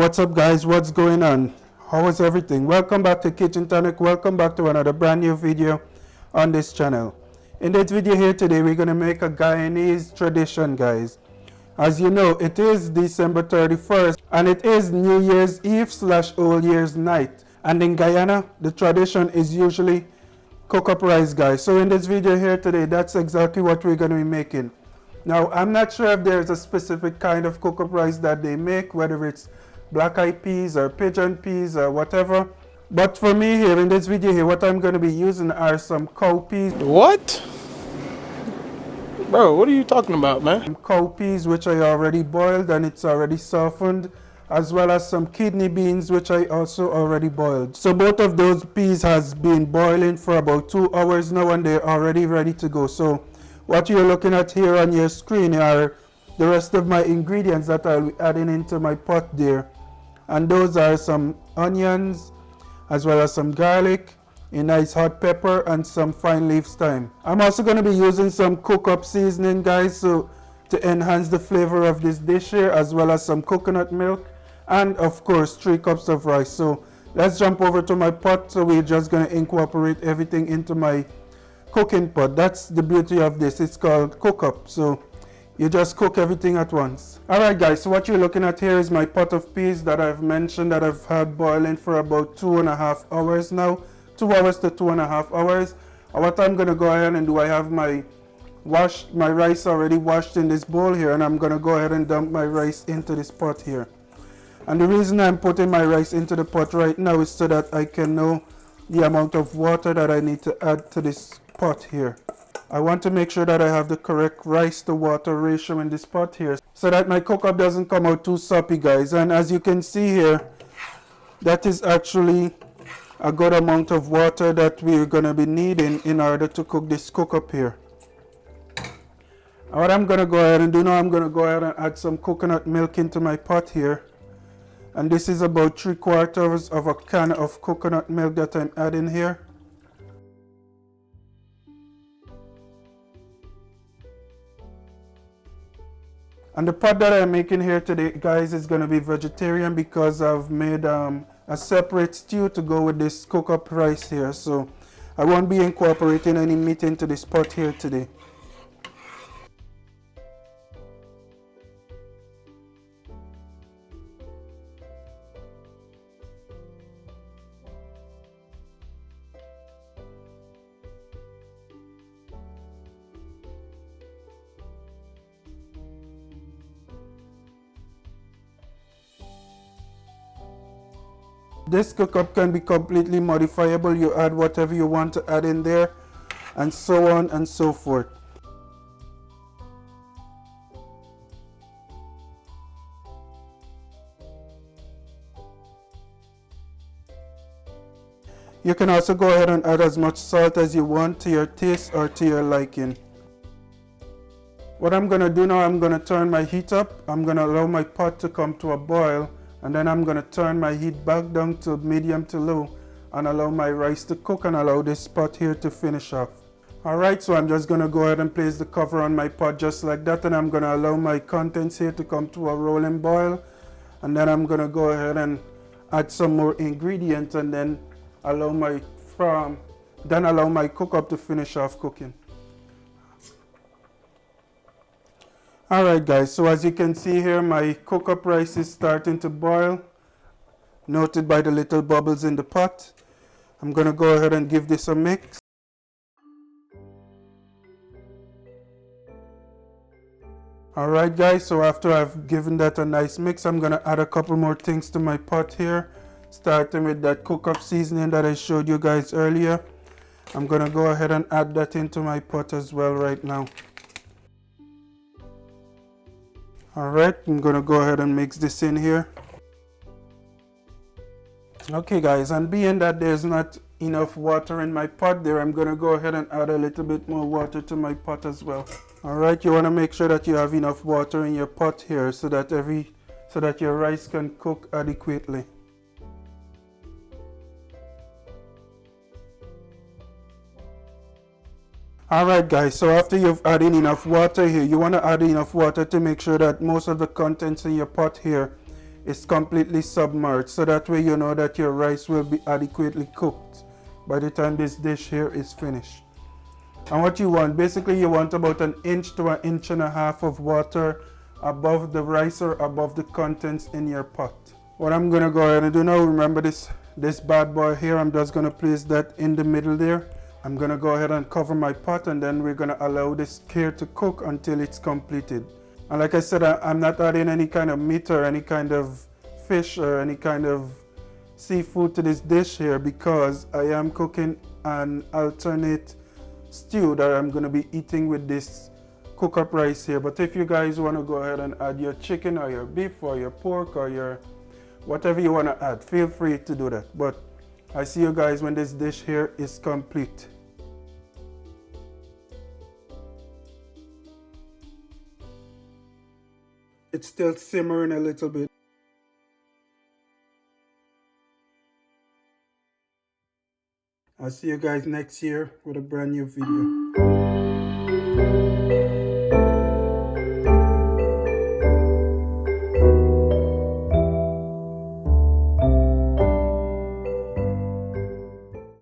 what's up guys? What's going on? How is everything? Welcome back to Kitchen Tonic. Welcome back to another brand new video on this channel. In this video here today, we're going to make a Guyanese tradition, guys. As you know, it is December 31st and it is New Year's Eve / Old Year's night. And in Guyana, the tradition is usually cook up rice, guys. So in this video here today, that's exactly what we're going to be making. Now, I'm not sure if there's a specific kind of cook up rice that they make, whether it's black eyed peas or pigeon peas or whatever. But for me here in this video here, what I'm going to be using are some cowpeas. What? Bro, what are you talking about, man? Cowpeas, which I already boiled and it's already softened, as well as some kidney beans, which I also already boiled. So both of those peas has been boiling for about 2 hours now and they're already ready to go. So what you're looking at here on your screen are the rest of my ingredients that I'll be adding into my pot there. And those are some onions, as well as some garlic, a nice hot pepper, and some fine leaf thyme. I'm also going to be using some cook up seasoning, guys, so to enhance the flavor of this dish here, as well as some coconut milk, and of course 3 cups of rice. So let's jump over to my pot. So we're just going to incorporate everything into my cooking pot. That's the beauty of this. It's called cook up. So you just cook everything at once. Alright guys, so what you're looking at here is my pot of peas that I've mentioned that I've had boiling for about 2.5 hours now. 2 hours to 2.5 hours. And what I'm going to go ahead and do, I have my rice already washed in this bowl here, and I'm going to go ahead and dump my rice into this pot here. And the reason I'm putting my rice into the pot right now is so that I can know the amount of water that I need to add to this pot here. I want to make sure that I have the correct rice to water ratio in this pot here, so that my cook up doesn't come out too soppy, guys. And as you can see here, that is actually a good amount of water that we're going to be needing in order to cook this cook up here. And what I'm going to go ahead and do now, I'm going to go ahead and add some coconut milk into my pot here. And this is about 3/4 of a can of coconut milk that I'm adding here. And the pot that I'm making here today, guys, is going to be vegetarian because I've made a separate stew to go with this cook up rice here. So I won't be incorporating any meat into this pot here today. This cook up can be completely modifiable. You add whatever you want to add in there, and so on and so forth. You can also go ahead and add as much salt as you want to your taste or to your liking. What I'm going to do now, I'm going to turn my heat up. I'm going to allow my pot to come to a boil. And then I'm going to turn my heat back down to medium to low and allow my rice to cook and allow this pot here to finish off. Alright, so I'm just going to go ahead and place the cover on my pot just like that, and I'm going to allow my contents here to come to a rolling boil. And then I'm going to go ahead and add some more ingredients and then allow my cook up to finish off cooking. Alright guys, so as you can see here, my cook up rice is starting to boil, noted by the little bubbles in the pot. I'm going to go ahead and give this a mix. Alright guys, so after I've given that a nice mix, I'm going to add a couple more things to my pot here, starting with that cook up seasoning that I showed you guys earlier. I'm going to go ahead and add that into my pot as well right now. Alright, I'm going to go ahead and mix this in here. Okay guys, and being that there's not enough water in my pot there, I'm going to go ahead and add a little bit more water to my pot as well. Alright, you want to make sure that you have enough water in your pot here so that your rice can cook adequately. Alright guys, so after you've added enough water here, you want to add enough water to make sure that most of the contents in your pot here is completely submerged, so that way you know that your rice will be adequately cooked by the time this dish here is finished. And what you want, basically you want about an inch to an inch and a half of water above the rice or above the contents in your pot. What I'm gonna go ahead and do now, remember this bad boy here, I'm just gonna place that in the middle there. I'm gonna go ahead and cover my pot, and then we're gonna allow this here to cook until it's completed. And like I said, I'm not adding any kind of meat or any kind of fish or any kind of seafood to this dish here, because I am cooking an alternate stew that I'm going to be eating with this cook up rice here. But if you guys want to go ahead and add your chicken or your beef or your pork or your whatever you want to add, feel free to do that. But I see you guys when this dish here is complete. It's still simmering a little bit. I'll see you guys next year with a brand new video.